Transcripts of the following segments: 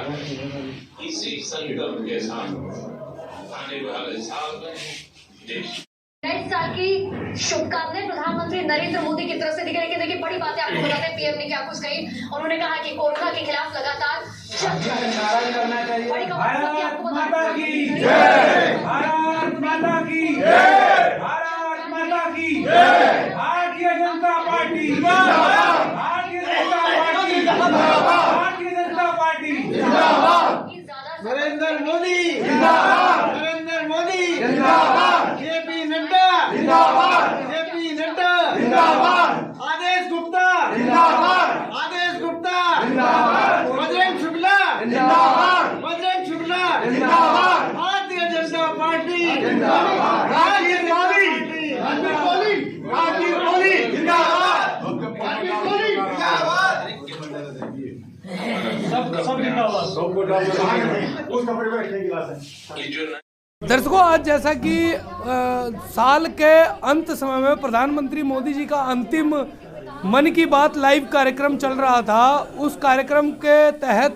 इसी संकल्प के साथ आने वाले साल में देश नए साल की शुभकामनाएं प्रधानमंत्री नरेंद्र मोदी की तरफ से दी गई। लेकिन देखिए बड़ी बातें आपको बताते हैं, पीएम ने क्या कुछ कही। उन्होंने कहा कि कोरोना के खिलाफ लगातार भारत माता की जय, भारत माता की जय, भारत माता की जय, भारतीय जनता पार्टी जिंदाबाद, भारतीय जनता पार्टी जिंदाबाद, भारतीय जनता पार्टी जिंदाबाद, नरेंद्र मोदी जिंदाबाद, नरेंद्र मोदी जिंदाबाद, जेपी नड्डा जिंदाबाद, जेपी नड्डा जिंदाबाद, आदेश गुप्ता जिंदाबाद, आदेश गुप्ता जिंदाबाद, बजरंग शुक्ला जिंदाबाद, बजरंग शुक्ला जिंदाबाद, भारतीय जनता पार्टी जिंदाबाद, राजीव गांधी राजीव गांधी जिंदाबाद, राजीव गांधी जिंदाबाद, सब जिंदाबाद। दर्शकों, आज जैसा कि साल के अंत समय में प्रधानमंत्री मोदी जी का अंतिम मन की बात लाइव कार्यक्रम चल रहा था, उस कार्यक्रम के तहत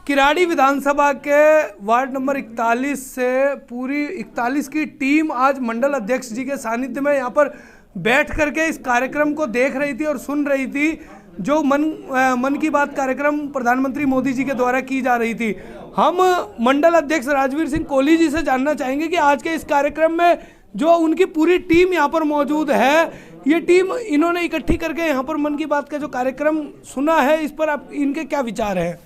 किराड़ी विधानसभा के वार्ड नंबर 41 से पूरी 41 की टीम आज मंडल अध्यक्ष जी के सानिध्य में यहाँ पर बैठ करके इस कार्यक्रम को देख रही थी और सुन रही थी, जो मन की बात कार्यक्रम प्रधानमंत्री मोदी जी के द्वारा की जा रही थी। हम मंडल अध्यक्ष राजवीर सिंह कोहली जी से जानना चाहेंगे कि आज के इस कार्यक्रम में जो उनकी पूरी टीम यहाँ पर मौजूद है, ये टीम इन्होंने इकट्ठी करके यहाँ पर मन की बात का जो कार्यक्रम सुना है, इस पर आप इनके क्या विचार हैं?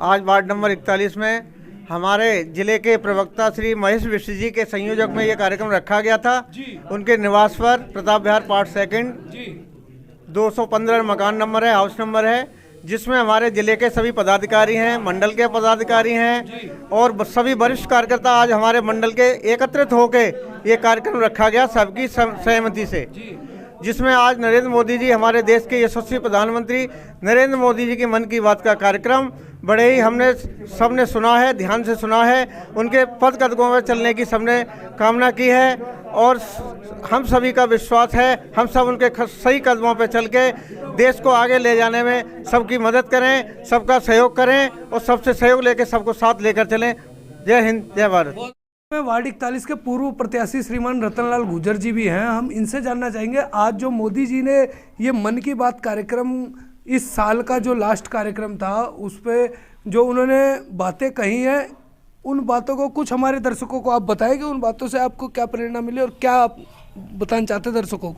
आज वार्ड नंबर 41 में हमारे जिले के प्रवक्ता श्री महेश विश्व जी के संयोजक में ये कार्यक्रम रखा गया था। उनके निवास पर प्रताप विहार पार्ट सेकंड 215 मकान नंबर है, हाउस नंबर है, जिसमें हमारे जिले के सभी पदाधिकारी हैं, मंडल के पदाधिकारी हैं और सभी वरिष्ठ कार्यकर्ता आज हमारे मंडल के एकत्रित होकर ये कार्यक्रम रखा गया सबकी सहमति से, जिसमें आज नरेंद्र मोदी जी, हमारे देश के यशस्वी प्रधानमंत्री नरेंद्र मोदी जी की मन की बात का कार्यक्रम बड़े ही हमने सबने सुना है, ध्यान से सुना है। उनके पद कदमों में चलने की सबने कामना की है और हम सभी का विश्वास है हम सब उनके सही कदमों पर चल के देश को आगे ले जाने में सबकी मदद करें, सबका सहयोग करें और सबसे सहयोग लेकर सबको साथ लेकर चलें। जय हिंद, जय भारत। में वार्ड 41 के पूर्व प्रत्याशी श्रीमान रतनलाल गुर्जर जी भी हैं। हम इनसे जानना चाहेंगे, आज जो मोदी जी ने ये मन की बात कार्यक्रम, इस साल का जो लास्ट कार्यक्रम था, उस पे जो उन्होंने बातें कही हैं, उन बातों को कुछ हमारे दर्शकों को आप बताएंगे, उन बातों से आपको क्या प्रेरणा मिली और क्या आप बताना चाहते हैं दर्शकों को?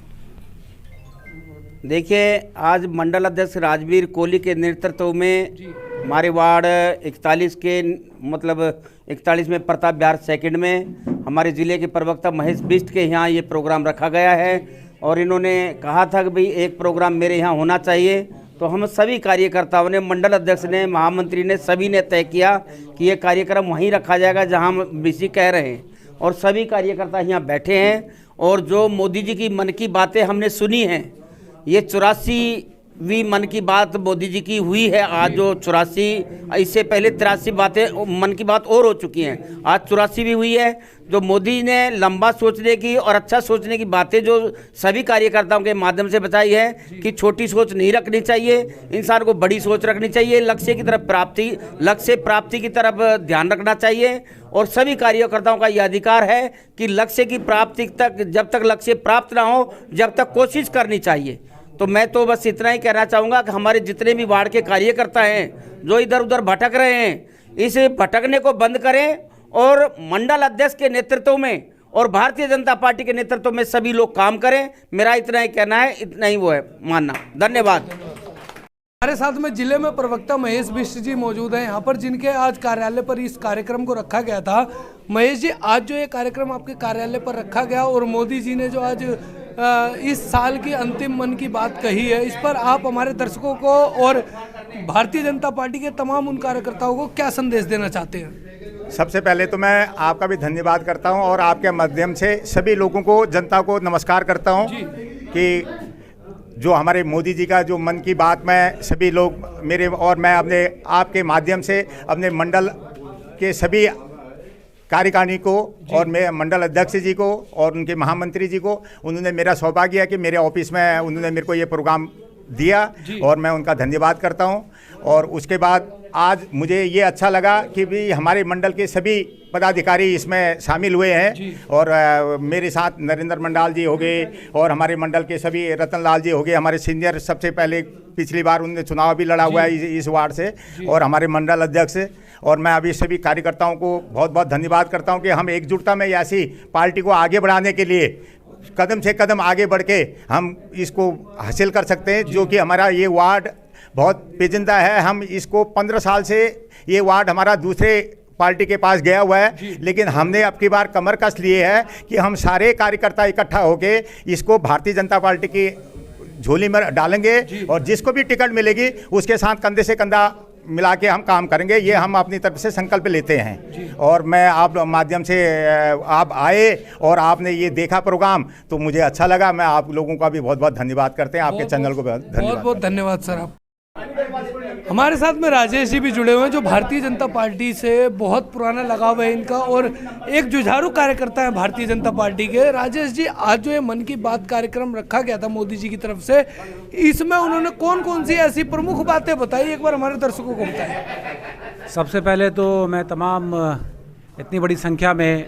देखिए, आज मंडल अध्यक्ष राजवीर कोहली के नेतृत्व में हमारे वार्ड 41 के मतलब 41 में प्रताप विहार सेकंड में हमारे ज़िले के प्रवक्ता महेश बिष्ट के यहाँ ये प्रोग्राम रखा गया है और इन्होंने कहा था कि भाई एक प्रोग्राम मेरे यहाँ होना चाहिए। तो हम सभी कार्यकर्ताओं ने, मंडल अध्यक्ष ने, महामंत्री ने, सभी ने तय किया कि ये कार्यक्रम वहीं रखा जाएगा जहाँ हम बीसी कह रहे हैं और सभी कार्यकर्ता यहाँ बैठे हैं। और जो मोदी जी की मन की बातें हमने सुनी हैं, ये 84वीं मन की बात मोदी जी की हुई है। आज जो 84, इससे पहले 83 बातें मन की बात और हो चुकी हैं, आज 84वीं हुई है। जो मोदी ने लंबा सोचने की और अच्छा सोचने की बातें जो सभी कार्यकर्ताओं के माध्यम से बताई है कि छोटी सोच नहीं रखनी चाहिए, इंसान को बड़ी सोच रखनी चाहिए, लक्ष्य प्राप्ति की तरफ ध्यान रखना चाहिए। और सभी कार्यकर्ताओं का यह अधिकार है कि लक्ष्य की प्राप्ति तक, जब तक लक्ष्य प्राप्त ना हो, जब तक कोशिश करनी चाहिए। तो मैं तो बस इतना ही कहना चाहूँगा कि हमारे जितने भी वार्ड के कार्यकर्ता हैं जो इधर उधर भटक रहे हैं, इस भटकने को बंद करें और मंडल अध्यक्ष के नेतृत्व में और भारतीय जनता पार्टी के नेतृत्व में सभी लोग काम करें। मेरा इतना ही कहना है, इतना ही वो है मानना। धन्यवाद। हमारे साथ में जिले में प्रवक्ता महेश बिष्ट जी मौजूद हैं यहाँ पर, जिनके आज कार्यालय पर इस कार्यक्रम को रखा गया था। महेश जी, आज जो ये कार्यक्रम आपके कार्यालय पर रखा गया और मोदी जी ने जो आज इस साल की अंतिम मन की बात कही है, इस पर आप हमारे दर्शकों को और भारतीय जनता पार्टी के तमाम उन कार्यकर्ताओं को क्या संदेश देना चाहते हैं? सबसे पहले तो मैं आपका भी धन्यवाद करता हूं और आपके माध्यम से सभी लोगों को, जनता को नमस्कार करता हूं कि जो हमारे मोदी जी का जो मन की बात में सभी लोग मेरे और मैं अपने आपके माध्यम से अपने मंडल के सभी कार्यकारिणी को और मैं मंडल अध्यक्ष जी को और उनके महामंत्री जी को, उन्होंने मेरा सौभाग्य है कि मेरे ऑफिस में उन्होंने मेरे को ये प्रोग्राम दिया और मैं उनका धन्यवाद करता हूं। और उसके बाद आज मुझे ये अच्छा लगा कि भी हमारे मंडल के सभी पदाधिकारी इसमें शामिल हुए हैं और मेरे साथ नरेंद्र मंडाल जी हो गए और हमारे मंडल के सभी रतन लाल जी हो गए, हमारे सीनियर, सबसे पहले पिछली बार उन्होंने चुनाव भी लड़ा हुआ है इस वार्ड से, और हमारे मंडल अध्यक्ष। और मैं अभी सभी कार्यकर्ताओं को बहुत बहुत धन्यवाद करता हूं कि हम एकजुटता में ऐसी पार्टी को आगे बढ़ाने के लिए कदम से कदम आगे बढ़ के हम इसको हासिल कर सकते हैं, जो कि हमारा ये वार्ड बहुत पेचीदा है। हम इसको 15 साल से ये वार्ड हमारा दूसरे पार्टी के पास गया हुआ है, लेकिन हमने अब की बार कमर कस लिए है कि हम सारे कार्यकर्ता इकट्ठा होके इसको भारतीय जनता पार्टी की झोली में डालेंगे और जिसको भी टिकट मिलेगी उसके साथ कंधे से कंधा मिला के हम काम करेंगे। ये हम अपनी तरफ से संकल्प लेते हैं। और मैं आप माध्यम से आप आए और आपने ये देखा प्रोग्राम तो मुझे अच्छा लगा। मैं आप लोगों का भी बहुत बहुत धन्यवाद करते हैं, आपके चैनल को बहुत बहुत धन्यवाद सर। आप हमारे साथ में राजेश जी भी जुड़े हुए हैं, जो भारतीय जनता पार्टी से बहुत पुराना लगाव है इनका और एक जुझारू कार्यकर्ता है भारतीय जनता पार्टी के। राजेश जी, आज जो ये मन की बात कार्यक्रम रखा गया था मोदी जी की तरफ से, इसमें उन्होंने कौन कौन सी ऐसी प्रमुख बातें बताई, एक बार हमारे दर्शकों को बताएं। सबसे पहले तो मैं तमाम इतनी बड़ी संख्या में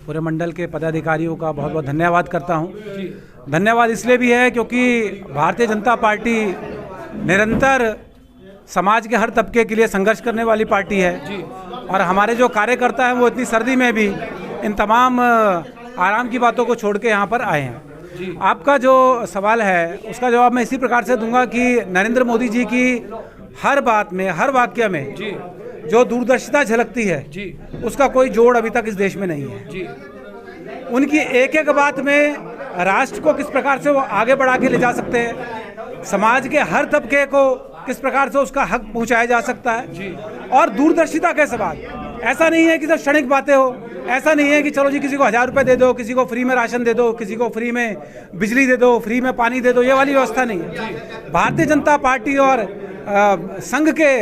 पूरे मंडल के पदाधिकारियों का बहुत बहुत धन्यवाद करता हूँ। धन्यवाद इसलिए भी है क्योंकि भारतीय जनता पार्टी निरंतर समाज के हर तबके के लिए संघर्ष करने वाली पार्टी है और हमारे जो कार्यकर्ता हैं वो इतनी सर्दी में भी इन तमाम आराम की बातों को छोड़ के यहाँ पर आए हैं। आपका जो सवाल है उसका जवाब मैं इसी प्रकार से दूंगा कि नरेंद्र मोदी जी की हर बात में, हर वाक्य में जो दूरदर्शिता झलकती है उसका कोई जोड़ अभी तक इस देश में नहीं है। उनकी एक एक बात में राष्ट्र को किस प्रकार से वो आगे बढ़ा के ले जा सकते हैं, समाज के हर तबके को किस प्रकार से उसका हक पहुंचाया जा सकता है, और दूरदर्शिता के सवाल। ऐसा नहीं है कि सिर्फ क्षणिक बातें हो, ऐसा नहीं है कि चलो जी किसी को 1000 रुपये दे दो, किसी को फ्री में राशन दे दो, किसी को फ्री में बिजली दे दो, फ्री में पानी दे दो, ये वाली व्यवस्था नहीं है। भारतीय जनता पार्टी और संघ के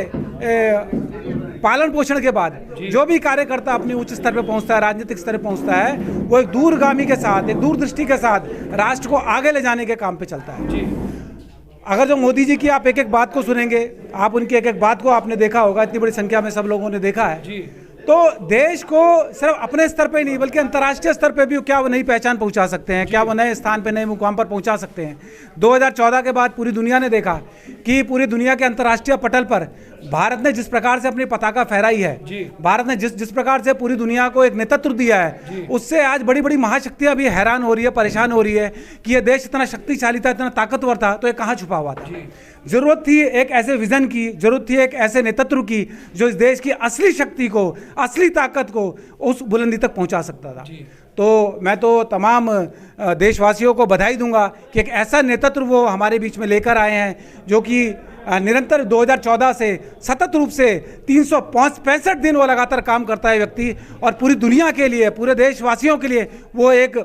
पालन पोषण के बाद जो भी कार्यकर्ता अपनी उच्च स्तर पर पहुंचता है, राजनीतिक स्तर पर पहुंचता है, वो एक दूरगामी के साथ, एक दूरदृष्टि के साथ राष्ट्र को आगे ले जाने के काम पे चलता है। अगर जो मोदी जी की आप एक एक बात को सुनेंगे, आप उनकी एक एक बात को आपने देखा होगा, इतनी बड़ी संख्या में सब लोगों ने देखा है, तो देश को सिर्फ अपने स्तर पे नहीं बल्कि अंतर्राष्ट्रीय स्तर पे भी क्या वो नई पहचान पहुंचा सकते हैं, क्या वो नए स्थान पे, नए मुकाम पर पहुंचा सकते हैं। 2014 के बाद पूरी दुनिया ने देखा कि पूरी दुनिया के अंतर्राष्ट्रीय पटल पर भारत ने जिस प्रकार से अपनी पताका फहराई है, भारत ने जिस प्रकार से पूरी दुनिया को एक नेतृत्व दिया है, उससे आज बड़ी बड़ी महाशक्तियां भी हैरान हो रही है, परेशान हो रही है कि ये देश इतना शक्तिशाली था, इतना ताकतवर था, तो ये कहाँ छुपा हुआ था। जरूरत थी एक ऐसे विजन की, जरूरत थी एक ऐसे नेतृत्व की जो इस देश की असली शक्ति को, असली ताकत को उस बुलंदी तक पहुंचा सकता था। तो मैं तो तमाम देशवासियों को बधाई दूंगा कि एक ऐसा नेतृत्व वो हमारे बीच में लेकर आए हैं जो कि निरंतर 2014 से सतत रूप से 365 दिन वो लगातार काम करता है व्यक्ति, और पूरी दुनिया के लिए, पूरे देशवासियों के लिए वो एक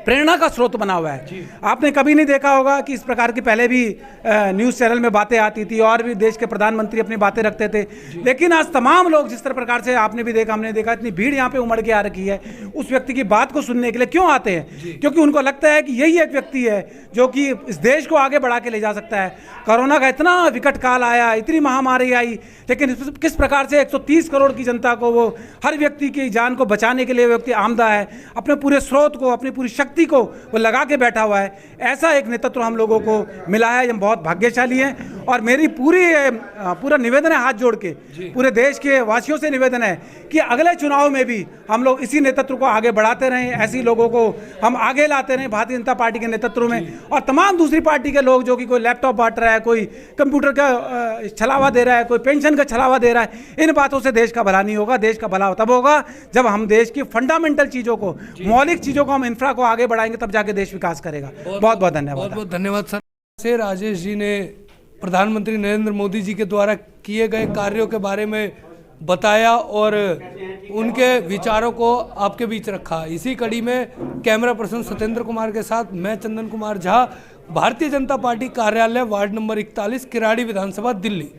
प्रेरणा का स्रोत बना हुआ है। आपने कभी नहीं देखा होगा कि इस प्रकार की पहले भी न्यूज़ चैनल में बातें आती थी और भी देश के प्रधानमंत्री अपनी बातें रखते थे, लेकिन आज तमाम लोग जिस प्रकार से आपने भी देखा, हमने देखा, इतनी भीड़ यहाँ पे उमड़ के आ रखी है उस व्यक्ति की बात को सुनने के लिए। क्यों आते हैं? क्योंकि उनको लगता है कि यही एक व्यक्ति है जो कि इस देश को आगे बढ़ा के ले जा सकता है। कोरोना का इतना विकट काल आया, इतनी महामारी आई, लेकिन किस प्रकार से 130 करोड़ की जनता को, वो हर व्यक्ति की जान को बचाने के लिए व्यक्ति आमदा है, अपने पूरे स्रोत को, अपनी पूरी शक्ति को वो लगा के बैठा हुआ है। ऐसा एक नेतृत्व हम लोगों को मिला है, हम बहुत भाग्यशाली हैं। और मेरी पूरा निवेदन है, हाथ जोड़ के पूरे देश के वासियों से निवेदन है कि अगले चुनाव में भी हम लोग इसी नेतृत्व को आगे बढ़ाते रहें, ऐसी लोगों को हम आगे लाते रहें भारतीय जनता पार्टी के नेतृत्व में। और तमाम दूसरी पार्टी के लोग जो कि कोई लैपटॉप बांट रहा है, कोई कंप्यूटर का छलावा दे रहा है, कोई पेंशन का छलावा दे रहा है, इन बातों से देश का भला नहीं होगा। देश का भला तब होगा जब हम देश की फंडामेंटल चीज़ों को, मौलिक चीज़ों को, हम इंफ्रा को आगे बढ़ाएंगे, तब जाके देश विकास करेगा। बहुत बहुत धन्यवाद। बहुत बहुत धन्यवाद सर। से राजेश जी ने प्रधानमंत्री नरेंद्र मोदी जी के द्वारा किए गए कार्यों के बारे में बताया और उनके विचारों को आपके बीच रखा। इसी कड़ी में कैमरा पर्सन सत्येंद्र कुमार के साथ मैं चंदन कुमार झा, भारतीय जनता पार्टी कार्यालय, वार्ड नंबर 41, किराड़ी, विधानसभा, दिल्ली।